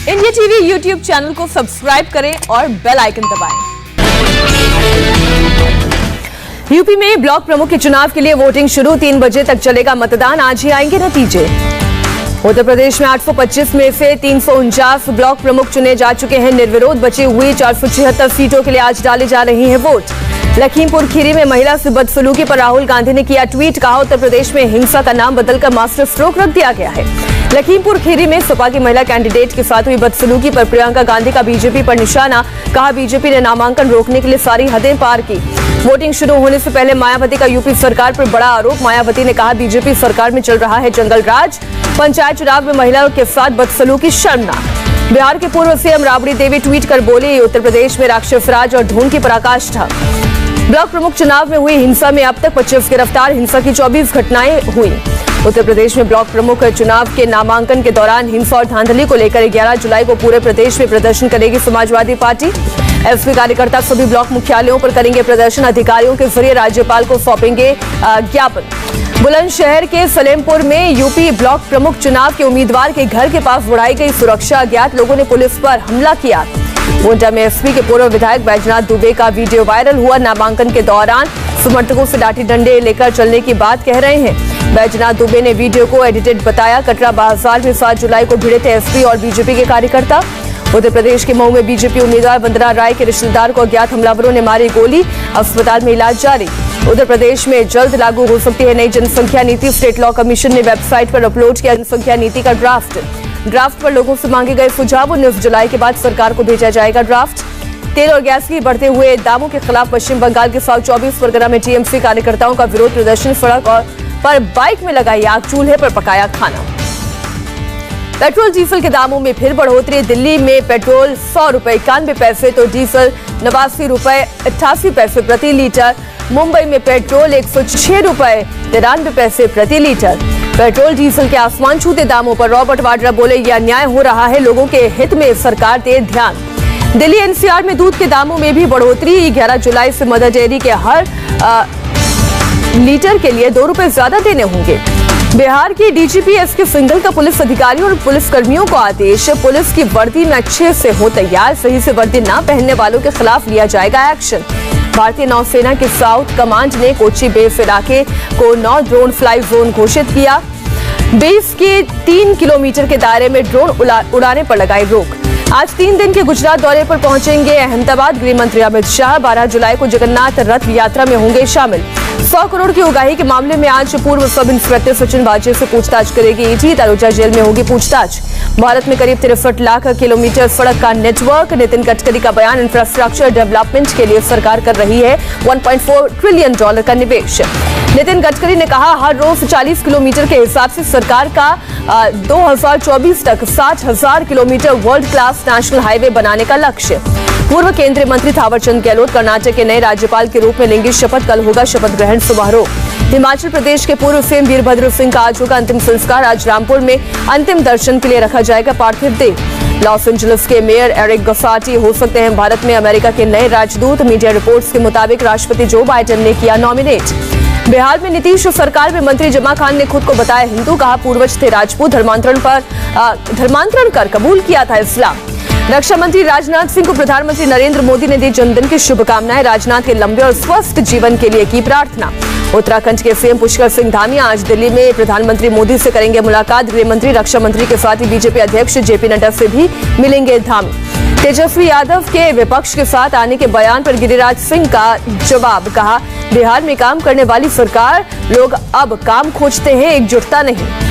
India TV YouTube channel को subscribe करें और बेल आइकन दबाएं। यूपी में ब्लॉक प्रमुख के चुनाव के लिए वोटिंग शुरू, 3 बजे तक चलेगा मतदान, आज ही आएंगे नतीजे। उत्तर प्रदेश में 825 में से 349 ब्लॉक प्रमुख चुने जा चुके हैं निर्विरोध। बची हुई 476 सीटों के लिए आज डाली जा रही है वोट। लखीमपुर खीरी में महिला से बदसलूकी पर राहुल गांधी ने किया ट्वीट, कहा उत्तर प्रदेश में हिंसा का नाम बदलकर मास्टर स्ट्रोक रख दिया गया है। लखीमपुर खीरी में सपा की महिला कैंडिडेट के साथ हुई बदसलूकी पर प्रियंका गांधी का बीजेपी पर निशाना, कहा बीजेपी ने नामांकन रोकने के लिए सारी हदें पार की। वोटिंग शुरू होने से पहले मायावती का यूपी सरकार पर बड़ा आरोप, मायावती ने कहा बीजेपी सरकार में चल रहा है जंगल राज, पंचायत चुनाव में महिलाओं के साथ बदसलूकी शर्मनाक। बिहार के पूर्व सीएम राबड़ी देवी ट्वीट कर बोली, उत्तर प्रदेश में राक्षस राज और ढोंग की पराकाष्ठा। ब्लॉक प्रमुख चुनाव में हुई हिंसा में अब तक 25 गिरफ्तार, हिंसा की 24 घटनाएं हुई। उत्तर प्रदेश में ब्लॉक प्रमुख चुनाव के नामांकन के दौरान हिंसा और धांधली को लेकर 11 जुलाई को पूरे प्रदेश में प्रदर्शन करेगी समाजवादी पार्टी। एसपी कार्यकर्ता सभी ब्लॉक मुख्यालयों पर करेंगे प्रदर्शन, अधिकारियों के जरिए राज्यपाल को सौंपेंगे ज्ञापन। बुलंदशहर के सलेमपुर में यूपी ब्लॉक प्रमुख चुनाव के उम्मीदवार के घर के पास बढ़ाई गई सुरक्षा, अज्ञात लोगों ने पुलिस पर हमला किया। गोंडा में एसपी के पूर्व विधायक बैजनाथ दुबे का वीडियो वायरल हुआ, नामांकन के दौरान समर्थकों से लाठी डंडे लेकर चलने की बात कह रहे हैं। बैजनाथ दुबे ने वीडियो को एडिटेड बताया। कटरा बाजार में 7 जुलाई को भिड़े थे एसपी और बीजेपी के कार्यकर्ता। उत्तर प्रदेश के मऊ में बीजेपी उम्मीदवार वंदना राय के रिश्तेदार को अज्ञात हमलावरों ने मारी गोली, अस्पताल में इलाज जारी। उत्तर प्रदेश में जल्द लागू हो सकती है नई जनसंख्या नीति, स्टेट लॉ कमीशन ने वेबसाइट पर अपलोड किया जनसंख्या नीति का ड्राफ्ट पर लोगों से मांगे गए सुझाव, 19 जुलाई के बाद सरकार को भेजा जाएगा ड्राफ्ट। तेल और गैस की बढ़ते हुए दामों के खिलाफ पश्चिम बंगाल के 124 परगना में टीएमसी कार्यकर्ताओं का विरोध प्रदर्शन, सड़क पर बाइक में लगाई आग, चूल्हे पर पकाया खाना। पेट्रोल डीजल के दामों में फिर बढ़ोतरी, दिल्ली में पेट्रोल 100 रुपए 91 पैसे तो डीजल 89 रुपए 88 पैसे प्रति लीटर। मुंबई में पेट्रोल 106 रुपए 93 पैसे प्रति लीटर। पेट्रोल डीजल के आसमान छूते दामों पर रॉबर्ट वाड्रा बोले, यह अन्याय हो रहा है, लोगों के हित में सरकार दे ध्यान। दिल्ली एनसीआर में दूध के दामों में भी बढ़ोतरी, 11 जुलाई से मदर डेयरी के हर लीटर के लिए 2 रुपए ज्यादा देने होंगे। बिहार की डीजीपी एसके सिंघल का पुलिस अधिकारियों और पुलिस कर्मियों को आदेश, पुलिस की वर्दी में अच्छे से हो तैयार, सही से वर्दी न पहनने वालों के खिलाफ लिया जाएगा एक्शन। भारतीय नौसेना के साउथ कमांड ने कोची बेस इलाके को नो ड्रोन फ्लाई जोन घोषित किया। बेस के 3 किलोमीटर के दायरे में ड्रोन उड़ाने पर लगाई रोक। आज 3 दिन के गुजरात दौरे पर पहुंचेंगे अहमदाबाद गृह मंत्री अमित शाह, 12 जुलाई को जगन्नाथ रथ यात्रा में होंगे शामिल। 100 करोड़ की उगाही के मामले में आज पूर्व सब इंस्पेक्टर सचिन वाजे से पूछताछ करेगी ईडी, तलोजा जेल में होगी पूछताछ। भारत में करीब 63 लाख किलोमीटर सड़क का नेटवर्क, नितिन गडकरी का बयान, इंफ्रास्ट्रक्चर डेवलपमेंट के लिए सरकार कर रही है $1.4 ट्रिलियन का निवेश। नितिन गडकरी ने कहा, हर रोज 40 किलोमीटर के हिसाब से सरकार का 2024 तक 60,000 kilometre world class national highway बनाने का लक्ष्य। पूर्व केंद्रीय मंत्री थावरचंद गहलोत कर्नाटक के नए राज्यपाल के रूप में लेंगे शपथ, कल होगा शपथ ग्रहण समारोह। हिमाचल प्रदेश के पूर्व सीएम वीरभद्र सिंह का आज होगा अंतिम संस्कार, आज रामपुर में अंतिम दर्शन के लिए रखा जाएगा पार्थिव देह। लॉस एंजलिस के मेयर एरिक गसाटी हो सकते हैं भारत में अमेरिका के नए राजदूत, मीडिया रिपोर्ट्स के मुताबिक राष्ट्रपति जो बाइडेन ने किया नॉमिनेट। बिहार में नीतीश सरकार में मंत्री जमा खान ने खुद को बताया हिंदू, कहा पूर्वज थे राजपूत, धर्मांतरण कर कबूल किया था इस्लाम। रक्षा मंत्री राजनाथ सिंह को प्रधानमंत्री नरेंद्र मोदी ने दी जन्मदिन की शुभकामनाएं, राजनाथ के लंबे और स्वस्थ जीवन के लिए की प्रार्थना। उत्तराखंड के सीएम पुष्कर सिंह धामी आज दिल्ली में प्रधानमंत्री मोदी से करेंगे मुलाकात, गृह मंत्री रक्षा मंत्री के साथ ही बीजेपी अध्यक्ष जेपी नड्डा से भी मिलेंगे धामी। तेजस्वी यादव के विपक्ष के साथ आने के बयान पर गिरिराज सिंह का जवाब, कहा बिहार में काम करने वाली सरकार, लोग अब काम खोजते हैं, एकजुटता नहीं।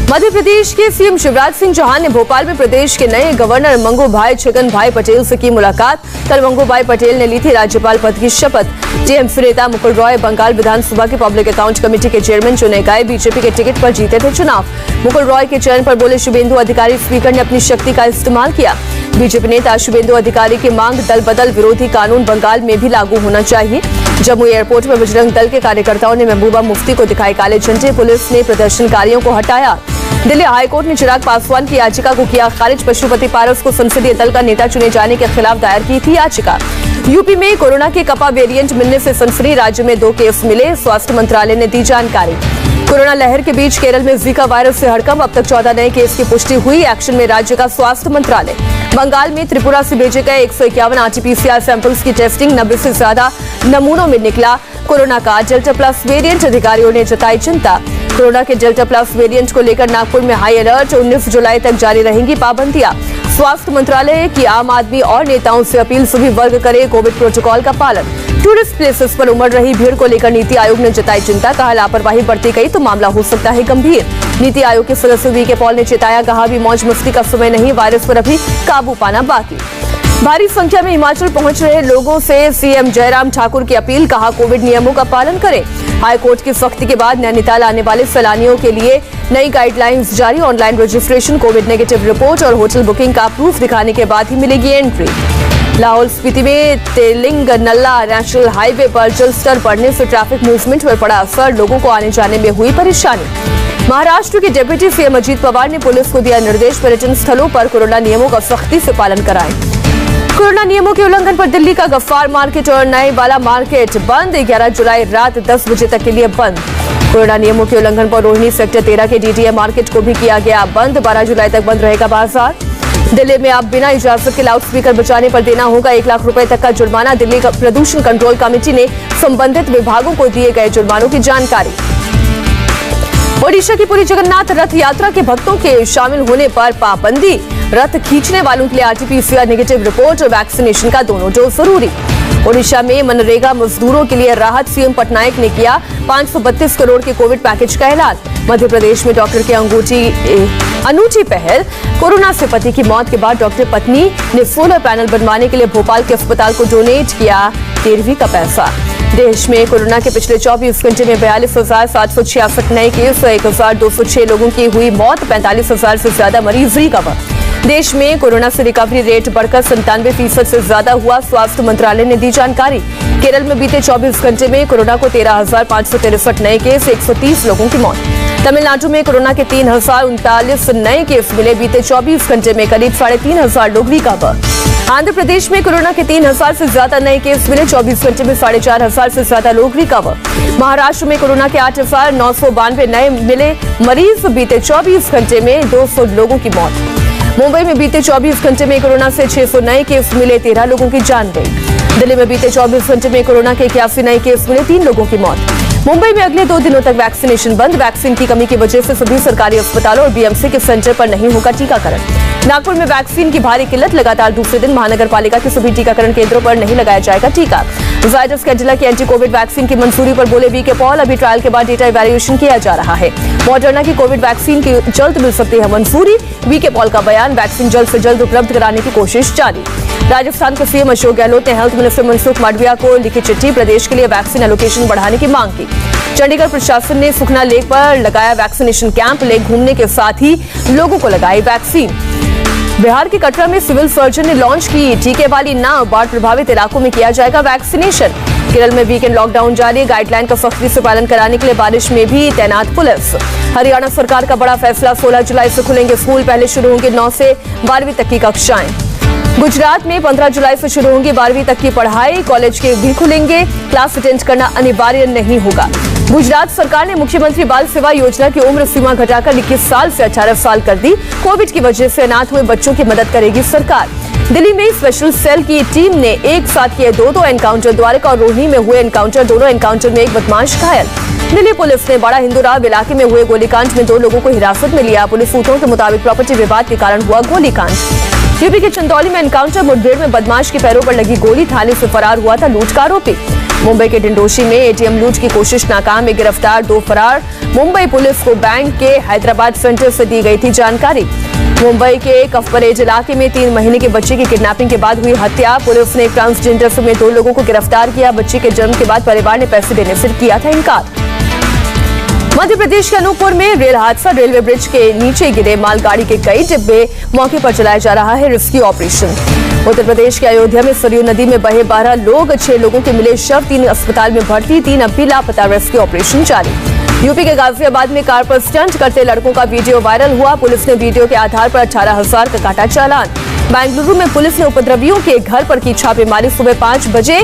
मध्य प्रदेश के सीएम शिवराज सिंह चौहान ने भोपाल में प्रदेश के नए गवर्नर मंगूभाई छगन भाई पटेल से की मुलाकात। कल मंगूभाई पटेल ने ली थी राज्यपाल पद की शपथ। टीएमसी नेता मुकुल रॉय बंगाल विधानसभा के पब्लिक अकाउंट कमेटी के चेयरमैन चुने गए, बीजेपी के टिकट पर जीते थे चुनाव। मुकुल रॉय के चयन पर बोले शुभेंदु अधिकारी, स्पीकर ने अपनी शक्ति का इस्तेमाल किया। बीजेपी नेता शुभेंदु अधिकारी की मांग, दल बदल विरोधी कानून बंगाल में भी लागू होना चाहिए। जम्मू एयरपोर्ट में बजरंग दल के कार्यकर्ताओं ने महबूबा मुफ्ती को दिखाए काले झंडे, पुलिस ने प्रदर्शनकारियों को हटाया। दिल्ली हाईकोर्ट ने चिराग पासवान की याचिका को किया खारिज, पशुपति पारस को संसदीय दल का नेता चुने जाने के खिलाफ दायर की थी याचिका। यूपी में कोरोना के कपा वेरिएंट मिलने से सनसनी, राज्य में 2 केस मिले, स्वास्थ्य मंत्रालय ने दी जानकारी। कोरोना लहर के बीच केरल में जीका वायरस से हड़कंप, अब तक 14 नए केस की पुष्टि हुई, एक्शन में राज्य का स्वास्थ्य मंत्रालय। बंगाल में त्रिपुरा से भेजे गए 151 आरटीपीसीआर सैंपल्स की टेस्टिंग, 90 से ज्यादा नमूनों में निकला कोरोना का डेल्टा प्लस वेरिएंट, अधिकारियों ने जताई चिंता। कोरोना के डेल्टा प्लस वेरिएंट को लेकर नागपुर में हाई अलर्ट, 19 जुलाई तक जारी रहेंगी पाबंदियां। स्वास्थ्य मंत्रालय की आम आदमी और नेताओं से अपील, सभी वर्ग करे कोविड प्रोटोकॉल का पालन। टूरिस्ट प्लेसेस पर उमड़ रही भीड़ को लेकर नीति आयोग ने जताई चिंता, कहा लापरवाही बरती गई तो मामला हो सकता है गंभीर। नीति आयोग के सदस्य वीके पॉल ने चेताया, कहा अभी मौज मस्ती का समय नहीं, वायरस पर अभी काबू पाना बाकी। भारी संख्या में हिमाचल पहुंच रहे लोगों से सीएम जयराम ठाकुर की अपील, कहा कोविड नियमों का पालन करें। हाईकोर्ट की सख्ती के बाद नैनीताल आने वाले सैलानियों के लिए नई गाइडलाइंस जारी, online registration, Covid negative report और होटल बुकिंग का प्रूफ दिखाने के बाद ही मिलेगी एंट्री। लाहौल स्पीति में तेलिंग नल्ला नेशनल हाईवे पर जल स्तर बढ़ने से ट्रैफिक मूवमेंट पर पड़ा असर, लोगों को आने जाने में हुई परेशानी। महाराष्ट्र के डिप्टी सीएम अजीत पवार ने पुलिस को दिया निर्देश, पर्यटन स्थलों पर कोरोना नियमों का सख्ती से पालन कराएं। कोरोना नियमों के उल्लंघन पर दिल्ली का गफ्फार मार्केट और नए वाला मार्केट बंद, 11 जुलाई रात 10 बजे तक के लिए बंद। कोरोना नियमों के उल्लंघन पर रोहिणी सेक्टर 13 के डीटीए मार्केट को भी किया गया बंद, 12 जुलाई तक बंद रहेगा बाजार। दिल्ली में अब बिना इजाजत के लाउडस्पीकर बजाने पर देना होगा 1 लाख रुपए तक का जुर्माना, दिल्ली का प्रदूषण कंट्रोल कमेटी ने संबंधित विभागों को दिए गए जुर्मानों की जानकारी। ओडिशा की पुरी जगन्नाथ रथ यात्रा के भक्तों के शामिल होने पर पाबंदी, रथ खींचने वालों के लिए आरटीपीसीआर नेगेटिव रिपोर्ट और वैक्सीनेशन का दोनों डोज जरूरी। ओडिशा में मनरेगा मजदूरों के लिए राहत, सीएम पटनायक ने किया 532 करोड़ के कोविड पैकेज का ऐलान। मध्य प्रदेश में डॉक्टर की अनूठी पहल, कोरोना से पति की मौत के बाद डॉक्टर पत्नी ने सोलर पैनल बनवाने के लिए भोपाल के अस्पताल को डोनेट किया 13वीं का पैसा। देश में कोरोना के पिछले 24 घंटे में 42,766 नए केस, 1,206 लोगों की हुई मौत, 45,000 से ज्यादा मरीज रिकवर। देश में कोरोना से रिकवरी रेट बढ़कर 97% से ज्यादा हुआ, स्वास्थ्य मंत्रालय ने दी जानकारी। केरल में बीते 24 घंटे में कोरोना को 13,563 नए केस, 130 लोगों की मौत। तमिलनाडु में कोरोना के 3,039 नए केस मिले, बीते 24 घंटे में करीब 3,500 लोग रिकवर। आंध्र प्रदेश में कोरोना के 3,000 से ज्यादा नए केस मिले, 24 घंटे में 4,500 से ज्यादा लोग रिकवर। महाराष्ट्र में कोरोना के 8,992 नए मिले मरीज, बीते 24 घंटे में 200 लोगों की मौत। मुंबई में बीते 24 घंटे में कोरोना से 600 नए केस मिले, 13 लोगों की जान गई। दिल्ली में बीते 24 घंटे में कोरोना के 81 नए केस मिले, 3 लोगों की मौत। मुंबई में अगले 2 दिनों तक वैक्सीनेशन बंद, वैक्सीन की कमी की वजह से सभी सरकारी अस्पतालों और बीएमसी के सेंटर पर नहीं होगा टीकाकरण। नागपुर में वैक्सीन की भारी किल्लत, लगातार दूसरे दिन महानगर पालिका के सभी टीकाकरण केंद्रों पर नहीं लगाया जाएगा टीका। जायडस कैडिला की एंटी कोविड वैक्सीन की मंजूरी पर बोले वीके पॉल, अभी ट्रायल के बाद डेटा इवैल्यूएशन किया जा रहा है। मॉडर्ना की कोविड वैक्सीन की जल्द मिल सकती है मंजूरी, वीके पॉल का बयान, वैक्सीन जल्द से जल्द उपलब्ध कराने की कोशिश जारी। राजस्थान के सीएम अशोक गहलोत ने हेल्थ मिनिस्टर मनसुख मांडविया को लिखी चिट्ठी, प्रदेश के लिए वैक्सीन एलोकेशन बढ़ाने की मांग की। चंडीगढ़ प्रशासन ने सुखना लेक पर लगाया वैक्सीनेशन कैंप, लेक घूमने के साथ ही लोगों को लगाई वैक्सीन। बिहार के कटरा में सिविल सर्जन ने लॉन्च की टीके वाली नाव, बाढ़ प्रभावित इलाकों में किया जाएगा वैक्सीनेशन। केरल में वीकेंड लॉकडाउन जारी, गाइडलाइन का सख्ती से पालन कराने के लिए बारिश में भी तैनात पुलिस। हरियाणा सरकार का बड़ा फैसला, 16 जुलाई से खुलेंगे स्कूल, पहले शुरू होंगे 9 से 12वीं तक की कक्षाएं। गुजरात में 15 जुलाई से शुरू होंगी 12वीं तक की पढ़ाई, कॉलेज के भी खुलेंगे, क्लास अटेंड करना अनिवार्य नहीं होगा। गुजरात सरकार ने मुख्यमंत्री बाल सेवा योजना की उम्र सीमा घटाकर 21 साल से 18 साल कर दी, कोविड की वजह से अनाथ हुए बच्चों की मदद करेगी सरकार। दिल्ली में स्पेशल सेल की टीम ने एक साथ किए 2 एनकाउंटर, द्वारका और रोहिणी में हुए एनकाउंटर, दोनों एनकाउंटर में एक बदमाश घायल। दिल्ली पुलिस ने बड़ा हिंदूराव इलाके में हुए गोलीकांड में 2 लोगों को हिरासत में लिया, पुलिस सूत्रों के मुताबिक प्रॉपर्टी विवाद के कारण हुआ गोलीकांड। यूपी के चंदौली में एनकाउंटर, मुठभेड़ में बदमाश के पैरों पर लगी गोली, थाने से फरार हुआ था लूट का आरोपी। मुंबई के डिंडोशी में एटीएम लूट की कोशिश नाकाम में गिरफ्तार 2 फरार, मुंबई पुलिस को बैंक के हैदराबाद सेंटर से दी गई थी जानकारी। मुंबई के कफपरेज इलाके में 3 महीने के बच्चे की किडनैपिंग के बाद हुई हत्या, पुलिस ने ट्रांसजेंडर समेत 2 लोगों को गिरफ्तार किया, बच्चे के जन्म के बाद परिवार ने पैसे देने से किया था इनकार। मध्य प्रदेश के अनूपपुर में रेल हादसा, रेलवे ब्रिज के नीचे गिरे मालगाड़ी के कई डिब्बे, मौके पर चलाया जा रहा है रेस्क्यू ऑपरेशन। उत्तर प्रदेश के अयोध्या में सरयू नदी में बहे 12 लोग, 6 लोगों के मिले शव, 3 अस्पताल में भर्ती, 3 अब भी लापता, रेस्क्यू ऑपरेशन जारी। यूपी के गाजियाबाद में कार पर स्टंट करते लड़कों का वीडियो वायरल हुआ। पुलिस ने वीडियो के आधार पर 18,000 का काटा चालान। बेंगलुरु में पुलिस ने उपद्रवियों के घर पर की छापेमारी। सुबह 5 बजे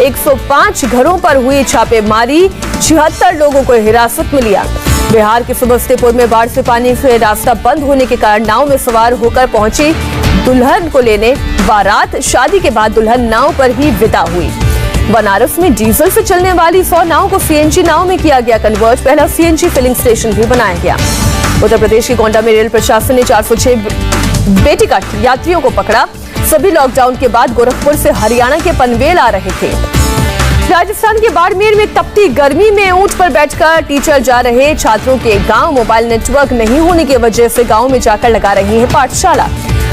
105 घरों पर हुई छापेमारी, 76 लोगों को हिरासत में लिया। बिहार के समस्तीपुर में बाढ़ से पानी से रास्ता बंद होने के कारण नाव में सवार होकर पहुंची दुल्हन को लेने बारात। शादी के बाद दुल्हन नाव पर ही विदा हुई। बनारस में डीजल से चलने वाली 100 नाव को सीएनजी नाव में किया गया कन्वर्ट। पहला सीएनजी फिलिंग स्टेशन भी बनाया गया। उत्तर प्रदेश के गोंडा में रेल प्रशासन ने 406 बेटिकट यात्रियों को पकड़ा। सभी लॉकडाउन के बाद गोरखपुर से हरियाणा के पनवेल आ रहे थे। राजस्थान के बाड़मेर में तपती गर्मी में ऊंट पर बैठकर टीचर जा रहे छात्रों के गांव। मोबाइल नेटवर्क नहीं होने की वजह से गांव में जाकर लगा रही है पाठशाला।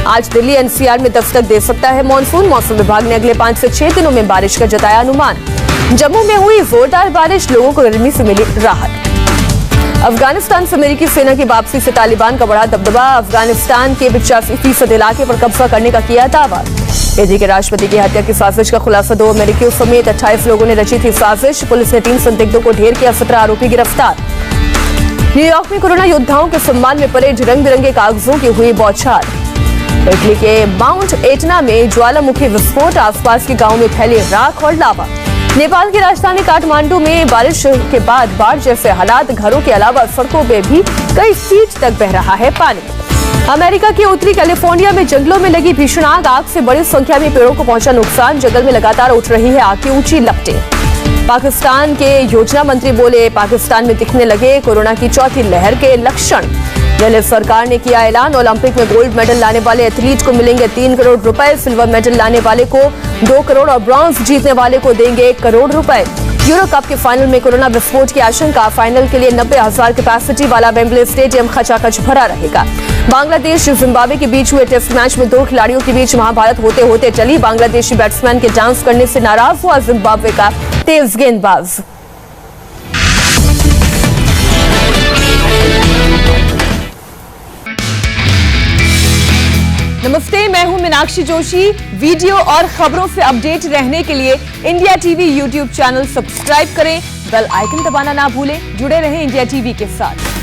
आज दिल्ली एनसीआर में दस्तक दे सकता है मॉनसून। मौसम विभाग ने अगले 5 से 6 दिनों में बारिश का जताया अनुमान। जम्मू में हुई जोरदार बारिश, लोगों को गर्मी से मिली राहत। अफगानिस्तान से अमेरिकी सेना की वापसी से तालिबान का बड़ा दबदबा। अफगानिस्तान के 85% इलाके पर कब्जा करने का किया दावा। ईरान के राष्ट्रपति की हत्या की साजिश का खुलासा। 2 अमेरिकियों समेत 28 लोगों ने रची थी साजिश। पुलिस ने 3 संदिग्धों को ढेर किया, 17 आरोपी गिरफ्तार। न्यूयॉर्क में कोरोना योद्धाओं के सम्मान में परेड, रंग बिरंगे कागजों की हुई बौछार। इटली के माउंट एटना में ज्वालामुखी विस्फोट, आसपास के गांव में फैले राख और लावा। नेपाल की राजधानी काठमांडू में बारिश के बाद बाढ़ जैसे हालात। घरों के अलावा सड़कों में भी कई फीट तक बह रहा है पानी। अमेरिका के उत्तरी कैलिफोर्निया में जंगलों में लगी भीषण आग। आग से बड़ी संख्या में पेड़ों को पहुंचा नुकसान। जंगल में लगातार उठ रही है आग की ऊंची लपटें। पाकिस्तान के योजना मंत्री बोले, पाकिस्तान में दिखने लगे कोरोना की चौथी लहर के लक्षण। दिल्ली सरकार ने किया ऐलान, ओलंपिक में गोल्ड मेडल लाने वाले एथलीट को मिलेंगे 3 करोड़ रुपए। सिल्वर मेडल लाने वाले को 2 करोड़ और ब्रॉन्ज जीतने वाले को देंगे 1 करोड़ रुपए। यूरो कप के फाइनल में कोरोना विस्फोट की आशंका। फाइनल के लिए 90,000 कैपेसिटी वाला वेम्बले स्टेडियम खचाखच भरा रहेगा। बांग्लादेश जिम्बाब्वे के बीच हुए टेस्ट मैच में 2 खिलाड़ियों के बीच महाभारत होते होते चली। बांग्लादेशी बैट्समैन के डांस करने से नाराज हुआ जिम्बाब्वे का तेज गेंदबाज। नमस्ते, मैं हूं मीनाक्षी जोशी। वीडियो और खबरों से अपडेट रहने के लिए India TV YouTube channel subscribe करें, बेल आइकन दबाना ना भूलें। जुड़े रहें इंडिया टीवी के साथ।